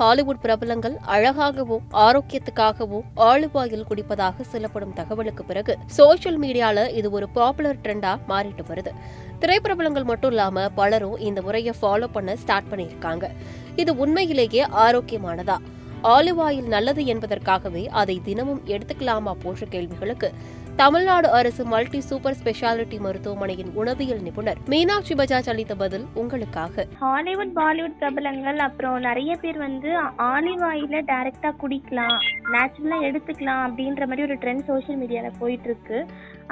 Hollywood பிரபலங்கள் அழகாகவும் ஆரோக்கியத்துக்காகவும் olive oil குடிப்பதாக சொல்லப்படும் தகவலுக்கு பிறகு சோஷியல் மீடியால இது ஒரு பாப்புலர் ட்ரெண்டா மாறிட்டு வருது. திரைப்பிரபலங்கள் மட்டும் இல்லாம பலரும் இந்த முறையை ஃபாலோ பண்ண ஸ்டார்ட் பண்ணியிருக்காங்க. இது உண்மையிலேயே ஆரோக்கியமானதா? ஆலிவ் ஆயில் நல்லது என்பதற்காகவே அதை தினமும் எடுத்துக்கலாமா போன்ற கேள்விகளுக்கு தமிழ்நாடு அரசு மல்டி சூப்பர் ஸ்பெஷாலிட்டி மருத்துவமனையின் உணவியல் நிபுணர் மீனாட்சி பஜாஜ் அளித்த பதில் உங்களுக்காக. ஹாலிவுட் பாலிவுட் பிரபலங்கள் அப்புறம் நிறைய பேர் ஆலிவ் ஆயில டைரக்டா குடிக்கலாம், நேச்சுரலா எடுத்துக்கலாம் அப்படின்ற மாதிரி ஒரு ட்ரெண்ட் சோஷியல் மீடியால போயிட்டு இருக்கு.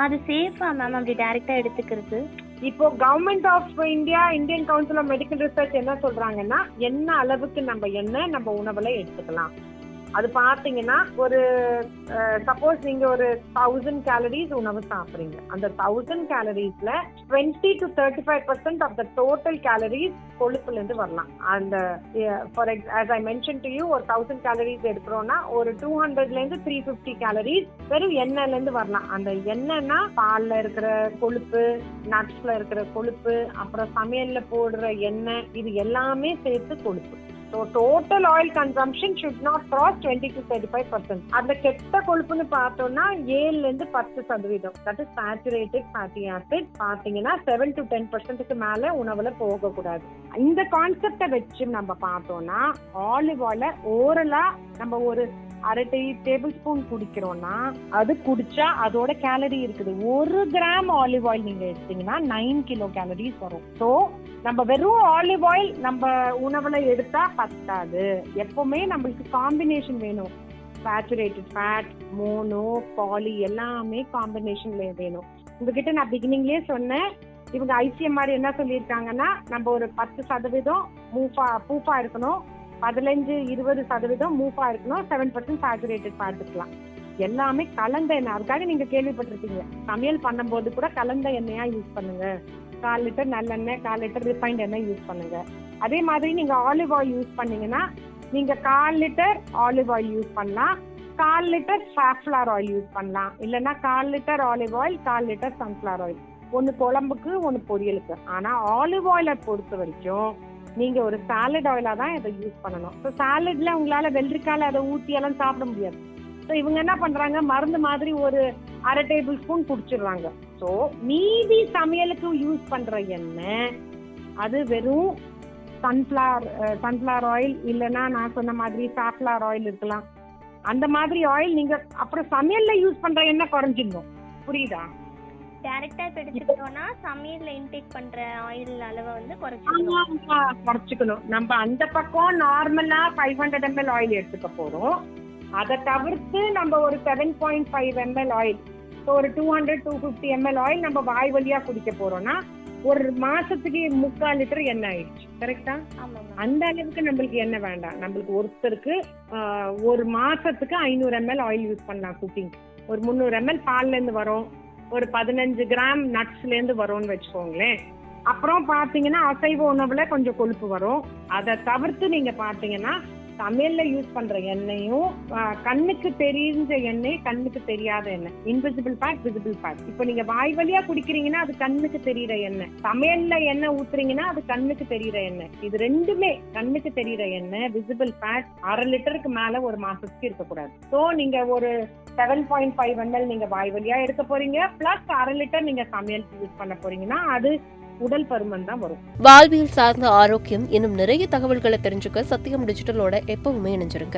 அது சேஃபா மேம் அப்படி டைரக்டா எடுத்துக்கிறது? இப்போ government of India, Indian council of medical research என்ன சொல்றாங்கன்னா, என்ன அளவுக்கு நம்ம உணவுல எடுத்துக்கலாம். அது பாத்தீங்கன்னா ஒரு சப்போஸ் நீங்க ஒரு 1000 கேலரிஸ் உணவு சாப்பிடுறீங்க, அந்த 1000 கேலரிஸ்ல 20 to 35% of the total calories கொழுப்புல இருந்து வரலாம். அந்த far as I mentioned to you, ஒரு 1000 கேலரிஸ் எடுக்கிறோம்னா ஒரு 200ல இருந்து 350 கேலரிஸ் வெறும் எண்ணெய்ல இருந்து வரலாம். அந்த எண்ணெய்னா பால்ல இருக்கிற கொழுப்பு, நட்ஸ்ல இருக்கிற கொழுப்பு, அப்புறம் சமையல்ல போடுற எண்ணெய், இது எல்லாமே சேர்த்து கொழுப்பு. So total oil consumption should not cross 20 to 35%. அந்த கெட்ட கொழுப்புன்னு பார்த்தோம்னா 7ல இருந்து 10%. that is saturated fatty acid. பாத்தீங்கன்னா 7 to 10%க்கு மேல உணவுல போக கூடாது. இந்த கான்செப்டை வச்சு நம்ம பார்த்தோம்னா ஆலிவ் ஆயில ஓரலா நம்ம ஒரு அரை டேபிள் ஸ்பூன் குடிக்கிறோம்னா அது குடிச்சா அதோட கேலரி இருக்குது. 1 கிராம் ஆலிவ் ஆயில் நீங்க எடுத்தீங்கன்னா 9 கிலோ கேலரிஸ் வரும். ஸோ நம்ம வெறும் ஆலிவ் ஆயில் நம்ம உணவுல எடுத்தா பத்தாது. எப்பவுமே நம்மளுக்கு காம்பினேஷன் வேணும். சேச்சுரேட்டட் ஃபேட், மோனோ, பாலி எல்லாமே காம்பினேஷன்ல வேணும். உங்ககிட்ட நான் பிகினிங்லயே சொன்னேன், இவங்க ICMR என்ன சொல்லியிருக்காங்கன்னா, நம்ம ஒரு 10% பூஃபா இருக்கணும், 15-20% மூஃபா இருக்கணும், 7% சேச்சுரேட்டட் ஃபேட் இருக்கலாம். எல்லாமே கலந்த எண்ணெய். அதுக்காக நீங்க கேள்விப்பட்டிருப்பீங்க, சமையல் பண்ணும்போது கூட கலந்த எண்ணெயா யூஸ் பண்ணுங்க. 1/4 லிட்டர் நல்லெண்ணெய், 1/4 லிட்டர் ரிஃபைண்ட் எண்ணெய் யூஸ் பண்ணுங்க. அதே மாதிரி நீங்க ஆலிவ் ஆயில் யூஸ் பண்ணீங்கன்னா நீங்க 1/4 லிட்டர் ஆலிவ் ஆயில் யூஸ் பண்ணலாம், 1/4 லிட்டர் சாஃப்ளவர் ஆயில் யூஸ் பண்ணலாம், இல்லைன்னா 1/4 litre olive oil, 1/4 litre sunflower oil. ஒன்னு குழம்புக்கு, ஒன்னு பொரியலுக்கு. ஆனா ஆலிவ் ஆயிலை பொறுத்த வரைக்கும் நீங்க ஒரு சாலட் ஆயிலா தான் இதை யூஸ் பண்ணணும். ஸோ சாலட்ல உங்களால வெள்ளரிக்கால அதை ஊத்தி எல்லாம் சாப்பிட முடியாது. ஸோ இவங்க என்ன பண்றாங்க, மருந்து மாதிரி ஒரு அரை டேபிள் ஸ்பூன் குடிச்சிடுறாங்க. ஸோ மீதி சமையலுக்கு யூஸ் பண்ற எண்ணெய் அது வெறும் சன்ஃபிளவர் ஆயில், இல்லைன்னா நான் சொன்ன மாதிரி சாஃப்ளவர் ஆயில் இருக்கலாம். அந்த மாதிரி ஆயில் நீங்க அப்புறம் சமையல்ல யூஸ் பண்ற எண்ணெய் குறைஞ்சிடணும். புரியுதா? டைரக்டா எடுத்துக்கிட்டோம்னா சமையல்ல இன்டேக் பண்ற ஆயில் அளவை குறைச்சிக்கணும். நம்ம அந்த பக்கம் நார்மலா 500 ml ஆயில் எடுத்துக்க போறோம். அதை தவிர்த்து நம்ம ஒரு 7.5 ml ஆயில், ஒரு 200-250 ml ஆயில் நம்ம வாய் வழியா குடிக்க போறோம்னா ஒரு மாசத்துக்கு 3/4 லிட்டர் எண்ணெய் ஆயிடுச்சு. கரெக்டா? அந்த அளவுக்கு நம்மளுக்கு எண்ணெய் வேண்டாம். நம்மளுக்கு ஒருத்தருக்கு ஒரு மாசத்துக்கு 500 ml ஆயில் யூஸ் பண்ணலாம் குக்கிங். ஒரு 300 ml பால்ல இருந்து வரும், ஒரு 15 கிராம் நட்ஸ்ல இருந்து வரும்னு வச்சுக்கோங்களேன். அப்புறம் பாத்தீங்கன்னா அசைவ உணவுல கொஞ்சம் கொழுப்பு வரும். அதை தவிர்த்து நீங்க பாத்தீங்கன்னா சமையல்ல யூஸ் பண்ற எண்ணெயும், கண்ணுக்கு தெரிஞ்ச எண்ணெய், கண்ணுக்கு தெரியாத எண்ணெய், இன்விசிபிள் ஃபேட், விசிபிள் ஃபேட். இப்போ நீங்க வாய் வழியா குடிக்கிறீங்கன்னா அது கண்ணுக்கு தெரியுற எண்ணெய், சமையல்ல எண்ணெய் ஊத்துறீங்கன்னா அது கண்ணுக்கு தெரியுற எண்ணெய். இது ரெண்டுமே கண்ணுக்கு தெரியுற எண்ணெய், விசிபிள் ஃபேட் 1/2 லிட்டருக்கு மேல ஒரு மாசத்துக்கு இருக்கக்கூடாது. ஸோ நீங்க ஒரு 7.5 ml நீங்க வாய் வழியா எடுக்க போறீங்க, பிளஸ் 1/2 லிட்டர் நீங்க சமையலுக்கு யூஸ் பண்ண போறீங்கன்னா அது உடல் பருமன் தான் வரும். வாழ்வியல் சார்ந்த ஆரோக்கியம் இன்னும் நிறைய தகவல்களை தெரிஞ்சுக்க சத்தியம் டிஜிட்டலோட எப்பவுமே இணைஞ்சிருங்க.